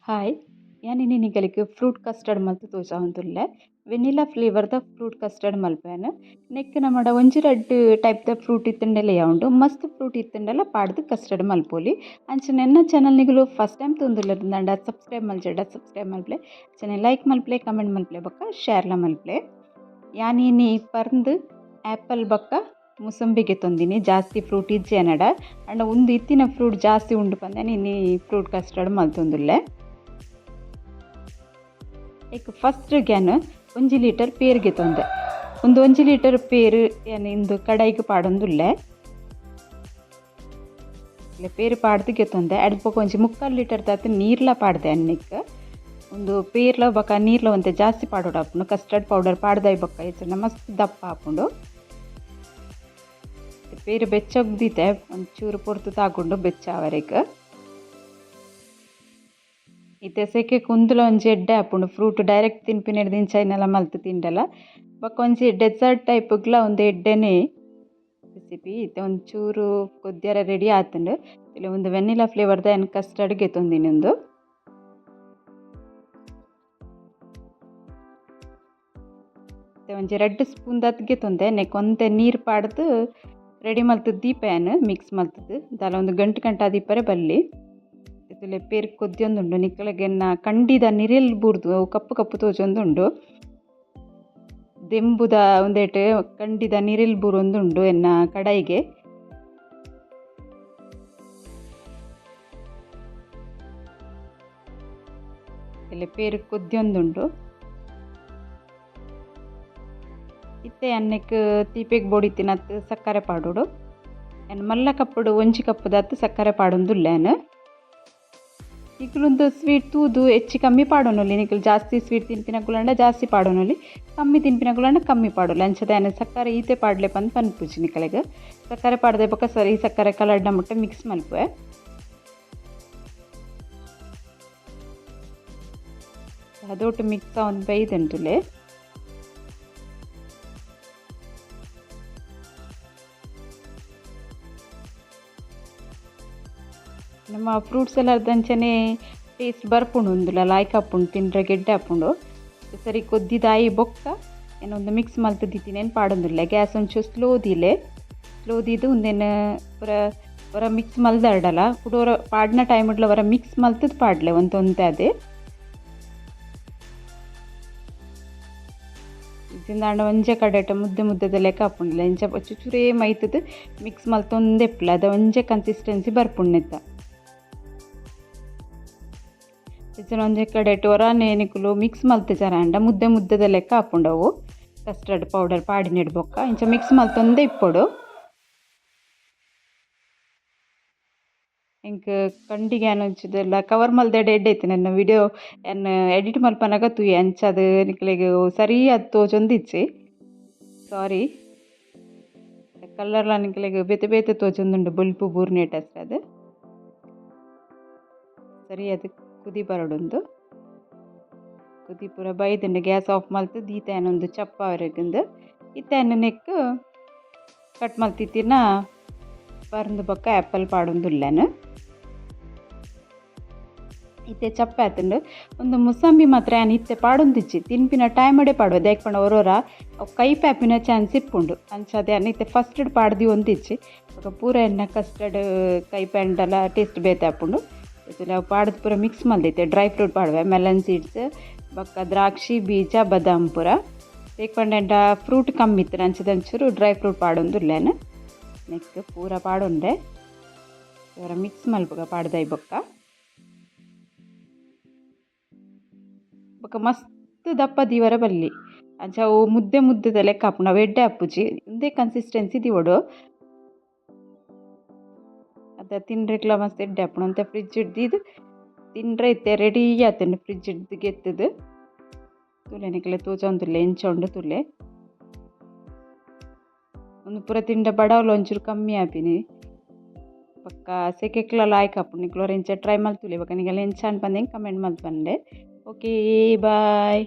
Hi ಯಾನಿನಿ ನಿಗಲಿಗೆ fruit custard ಮಲ್ತು ತೋಜಾವೊಂದುಲ್ಲೆ ವೆನಿಲಾ ಫ್ಲೇವರ್ದ ಫ್ರೂಟ್ ಕಸ್ಟರ್ಡ್ ಮಲ್ಪೇನು ನೆಕ್ ನಮ್ಮಡ ಒಂಜಿ ರಡ್ಡ್ ಟೈಪ್ದ ಫ್ರೂಟ್ ಇತ್ತಂಡೆಲ ಯಾವುಂಡು ಮಸ್ತ್ ಫ್ರೂಟ್ ಇತ್ತಂಡೆಲ ಪಾಡ್ದು ಕಸ್ಟರ್ಡ್ ಮಲ್ಪೊಲಿ ಅಂಚನೆ ಎನ್ನ ಚಾನಲ್ ನಿಗಲು ಫಸ್ಟ್ ಟೈಮ್ ತೊಂದುಲ್ಲೆರ್ಂದಾಂಡ ಸಬ್ಸ್ಕ್ರೈಬ್ ಮಲ್ಜೆಡ ಸಬ್ಸ್ಕ್ರೈಬ್ ಮಲ್ಪ್ಲೆ ಅಂಚನೆ ಲೈಕ್ ಮಲ್ಪ್ಲೆ ಕಮೆಂಟ್ ಮಲ್ಪ್ಲೆ ಬೊಕ್ಕ ಶೇರ್ಲ ಮಲ್ಪ್ಲೆ ಯಾನಿನಿ ಪರ್ಂದ್ ಆ್ಯಪಲ್ ಬೊಕ್ಕ ಮುಸಂಬಿಗೆ ತೊಂದಿನಿ ಜಾಸ್ತಿ ಫ್ರೂಟ್ ಇಜ್ಜೆನಡ ಅಂಡ ಉಂದು ಇತ್ತಿನ ಫ್ರೂಟ್ ಜಾಸ್ತಿ ಉಂಡು ಪಂದೆ ನಿನ್ನಿ ಫ್ರೂಟ್ ಕಸ್ಟರ್ಡ್ ಮಲ್ತೊಂದುಲ್ಲೆ एक फस्ट ग्यान 1 ಲೀಟರ್ ಪೇರಿಗೆ ತೊಂದೆ ಒಂದು 1 ಲೀಟರ್ ಪೇರು ಇಂದು ಕಡಾಯಿಗೆ ಪಾಡೊಂದುಲ್ಲೆ ಪೇರು ಪಾಡ್ದಿಗೆ ತೊಂದೆ ಅಡ್ಪಕ್ಕೆ ಒಂಜಿ 3/4 ಲೀಟರ್ ತಾತು ನೀರ್ಲ ಪಾಡ್ದೆ ಅನ್ನಕ್ಕೆ ಒಂದು ಪೇರ್ಲ ಬೊಕ ನೀರ್ಲ ಒಂತೆ ಜಾಸ್ತಿ ಪಾಡೋಡು ಹಾಪುಂಡು ಕಸ್ಟರ್ಡ್ ಪೌಡರ್ ಪಾಡ್ದಾಯಿ ಬೊಕ್ಕ ಹೆಚ್ಚಿನ ಮಸ್ತ್ ದಪ್ಪ ಹಾಪುಂಡು ಪೇರು ಬೆಚ್ಚೊಗ್ದಿತ್ತೆ ಒಂಚೂರು ಪೊರ್ತು ತಾಕೊಂಡು ಬೆಚ್ಚಾವರೆಗೆ ಇತ್ತೆ ಸೆಕೆ ಕುಂದುಲ ಒಂಜಿ ಎಡ್ಡೆ ಆಪುಂಡು ಫ್ರೂಟ್ ಡೈರೆಕ್ಟ್ ತಿನ್ಪಿನೆಡ್ದು ಇಂಚೈನೆಲ್ಲ ಮಲ್ತು ತಿಂಡಲ ಬೊಕ ಒಂಜಿ ಡೆಸರ್ಟ್ ಟೈಪ್ಗ್ಲ ಒಂದು ಎಡ್ಡೆನೆ ರೆಸಿಪಿ ಇತ್ತೆ ಒಂಚೂರು ಕೊದ್ಯರ ರೆಡಿ ಆತುಂಡು ಇಲ್ಲಿ ಒಂದು ವೆನಿಲಾ ಫ್ಲೇವರ್ದ ಏನು ಕಸ್ಟರ್ಡ್ ಗೆತ್ತೊಂದಿನಿ ಒಂದು ಒಂಜಿ 2 ಸ್ಪೂನ್ ದತ್ ಗೆತ್ತೊಂದೆ ನೆಕ್ ಒಂತೆ ನೀರು ಪಾಡ್ದು ರೆಡಿ ಮಲ್ತದ್ದು ದೀಪೇನು ಮಿಕ್ಸ್ ಮಲ್ತದ್ದು ದಾಲ ಒಂದು ಗಂಟೆ ದೀಪರೆ ಬಲ್ಲಿ ಇತ್ತಲೆ ಪೇರು ಕೊದ್ಯೊಂದುಂಡು ನಿಕ್ಕಲಗೆನ್ನ ಕಂಡಿದ ನಿರೆಲ್ ಬೂರ್ದು ಕಪ್ಪು ಕಪ್ಪು ತೋಜೊಂದುಂಡು ದೆಂಬುದ ಒಂದೇಟ್ ಕಂಡಿದ ನಿರೆಲ್ ಬೂರೊಂದುಂಡು ಎನ್ನ ಕಡಾಯಿಗೆ ಇತ್ತಲೆ ಪೇರು ಕೊದ್ಯೊಂದುಂಡು ಇತ್ತೆ ಅನ್ನಕ್ಕೆ ತೀಪೆಗ್ ಬೋಡಿತ್ತಿನತ್ತು ಸಕ್ಕರೆ ಪಾಡೋಡು ಎನ್ನು ಮಲ್ಲ ಕಪ್ಪುಡು ಒಂಜಿ ಕಪ್ಪುದತ್ತು ಸಕ್ಕರೆ ಪಾಡೊಂದುಲ್ಲೇನು ನಿಕುಲೊಂದು ಸ್ವೀಟ್ ತೂದು ಹೆಚ್ಚಿ ಕಮ್ಮಿ ಪಾಡೋನೊಲಿ ನಿಕುಲು ಜಾಸ್ತಿ ಸ್ವೀಟ್ ತಿನ್ಪಿನಕುಲಂಡ ಜಾಸ್ತಿ ಪಾಡೋನೊಲಿ ಕಮ್ಮಿ ತಿನ್ಪಿನಕುಲಂಡ ಕಮ್ಮಿ ಪಾಡೋಲಿ ಅಂಚದ ಏನು ಸಕ್ಕರೆ ಈತೆ ಪಾಡ್ಲೆ ಪಂದು ಪನ್ಪುಜಿ ನಿಕಲೆಗೆ ಸಕ್ಕರೆ ಪಾಡ್ದೆ ಬೊಕ್ಕ ಸರಿ ಸಕ್ಕರೆ ಕಲರ್ನ ಮುಟ್ಟೆ ಮಿಕ್ಸ್ ಮಲ್ಪುವೆ ಅದೊಟ್ಟು ಮಿಕ್ಸ್ ಒಂದು ಬೈದಂಟುಲೆ ನಮ್ಮ ಫ್ರೂಟ್ಸ್ ಎಲ್ಲ ದಂಚನೆ ಟೇಸ್ಟ್ ಬರ್ಪುಂಡು ಒಂದುಲ ಲಾಯ್ಕ್ ಹಾಪುಂಡು ತಿಂದ್ರೆ ಗೆಡ್ಡೆ ಹಾಪುಂಡು ಸರಿ ಕೊದ್ದಿದಾಯಿ ಬೊಕ್ಕ ಏನೊಂದು ಮಿಕ್ಸ್ ಮಲ್ತದಿತ್ತೀನಿ ಏನು ಪಾಡೊಂದುಲ್ಲ ಗ್ಯಾಸ್ ಒಂಚೂರು ಸ್ಲೋದಿದ್ದು ಒಂದೇನು ವರ ಮಿಕ್ಸ್ ಮಲ್ದಾಡಲ್ಲ ಕುಡೋರ ಪಾಡ್ನ ಟೈಮ್ ಇಡ್ಲ ವರ ಮಿಕ್ಸ್ ಮಲ್ತದ್ದು ಪಾಡ್ಲೆ ಒಂದೊಂದೇ ಅದೇ ಇದ್ದಿಂದ ಒಂಜೆ ಕಡೆಟ ಮುದ್ದೆದ ಲೆಕ್ಕ ಹಾಪುಂಡಿಲ್ಲ ಇಂಚ ಚೂರೇ ಮೈತದ್ದು ಮಿಕ್ಸ್ ಮಲ್ತೊಂದೆ ಇಪ್ಪಲ ಅದು ಒಂಜೆ ಕನ್ಸಿಸ್ಟೆನ್ಸಿ ಬರ್ಪುಂಡೆತ್ತ ಒಂಜೆ ಕಡೆ ಹೊರನೆ ನಿಕುಲು ಮಿಕ್ಸ್ ಮಲ್ತಿಜಾರಂಡ ಮುದ್ದೆದ ಲೆಕ್ಕ ಹಾಪುಂಡವು ಕಸ್ಟರ್ಡ್ ಪೌಡರ್ ಪಾಡಿನೆಡ್ಬೊಕ್ಕ ಇಂಚ ಮಿಕ್ಸ್ ಮಲ್ತೊಂದೆ ಇಪ್ಪೊಡು ಇಂಕ ಕಂಡಿಗೆ ಏನೊಂಚಿದೆಲ್ಲ ಕವರ್ ಮಲ್ದೆಡೆ ಎಡ್ಡೆ ನನ್ನ ವಿಡಿಯೋ ಏನು ಎಡಿಟ್ ಮಲ್ಪನಾಗ ತುಯಿ ಅಂಚದು ನಿಕ್ಲೆಗೆ ಸರಿ ಅದು ತೋಜೊಂದಿಚ್ಚಿ ಸಾರಿ ಕಲರ್ಲ ನಿಕ್ಲೆಗೆ ಬೇತೆ ತೋಜೊಂದುಂಡು ಬುಲ್ಪು ಬೂರ್ನೇಟ್ ಅಷ್ಟೇ ಅದು ಸರಿ ಅದು ಕುದಿ ಬರಡೊಂದು ಕುದಿ ಪೂರ ಬೈದಂಡು ಗ್ಯಾಸ್ ಆಫ್ ಮಲ್ತು ದೀತ ಏನೊಂದು ಚಪ್ಪ ಅವರೆಗಿಂದು ಇತ್ತ ನೆಕ್ ಕಟ್ ಮಲ್ತಿತ್ತಿನ ಪರ್ಂದು ಬೊಕ್ಕ ಆ್ಯಪಲ್ ಪಾಡೊಂದುಲ್ಲೆನು ಇತ್ತೆ ಚಪ್ಪ ಆತುಂಡು ಒಂದು ಮುಸಂಬಿ ಮಾತ್ರ ಏನು ಇತ್ತೆ ಪಾಡೊಂದಿಚ್ಚಿ ತಿನ್ಪಿನ ಟೈಮಡೆ ಪಾಡುವ ದೇಕ್ಪಂಡ ಹೊರೋರ ಕೈ ಪ್ಯಾಪಿನ ಚಾನ್ಸ್ ಇಪ್ಪುಂಡು ಅಂಚದೆ ಅನ್ನ ಇತ್ತೆ ಫಸ್ಟ್ ಪಾಡ್ದು ಒಂದಿಚ್ಚಿ ಪೂರ ಎನ್ನ ಕಸ್ಟರ್ಡ್ ಕೈ ಪ್ಯಾಂಡಲ್ಲ ಟೇಸ್ಟ್ ಬೇತೆ ಹಾಪುಂಡು ಪಾಡ್ದು ಪೂರ ಮಿಕ್ಸ್ ಮಲ್ದೈತೆ ಡ್ರೈ ಫ್ರೂಟ್ ಪಾಡುವೆ ಮೆಲನ್ ಸೀಡ್ಸ್ ಬೊಕ್ಕ ದ್ರಾಕ್ಷಿ ಬೀಜ ಬದಾಮ್ ಪೂರ ಬೇಕಂಡ ಫ್ರೂಟ್ ಕಮ್ಮಿ ಇತ್ತು ಅಂಚದಂಚೂರು ಡ್ರೈ ಫ್ರೂಟ್ ಪಾಡೊಂದುಲ್ಲೇನು ನೆಕ್ಸ್ಟ್ ಪೂರ ಪಾಡೊಂಡೆ ಇವರ ಮಿಕ್ಸ್ ಮಲ್ಪಗ ಪಾಡ್ದಾಯಿ ಬೊಕ್ಕ ಮಸ್ತ್ ದಪ್ಪ ದೀವರ ಬಲ್ಲಿ ಅಂಚ ಅವು ಮುದ್ದೆದ ಲೆಕ್ಕ ಹಾಪು ನಾವು ಎಡ್ಡೆ ಹಾಪುಜಿ ಒಂದೇ ಕನ್ಸಿಸ್ಟೆನ್ಸಿ ದಿವಡು ಅದ ತಿನ್ರಿಕ್ಲ ಮಸ್ತ್ ಎಡ್ಡೆ ಹಾಪುಣ ಅಂತ ಫ್ರಿಜ್ ಹಿಡ್ದಿದ್ದು ತಿನ್ರೆ ಇತ್ತೆ ರೆಡಿ ಆತಂಡು ಫ್ರಿಜ್ ಹಿಡ್ದು ಗೆತ್ತದು ತುಲೆ ನಿಕ್ಲೆ ತೋಜೊಂದುಲ್ಲೆ ಎಂಚೊಂಡು ತುಲೆ ಒಂದು ಪೂರ ತಿಂಡ ಬಡವಲು ಒಂಚೂರು ಕಮ್ಮಿ ಆಪಿನಿ ಪಕ್ಕ ಸೆಕೆಕ್ಲ ಲಾಯ್ಕ್ ಹಾಪುಂಡು ನಿಕ್ಲೋರು ಎಂಚ ಟ್ರೈ ಮಲ್ತುಲೆ ಬಕ್ಕ ನಿಗಲ್ಲ ಎಂಚ ಅನ್ಪಂದೆ ಕಮೆಂಟ್ ಮಲ್ಪಂಡೆ ಓಕೆ ಬಾಯ್.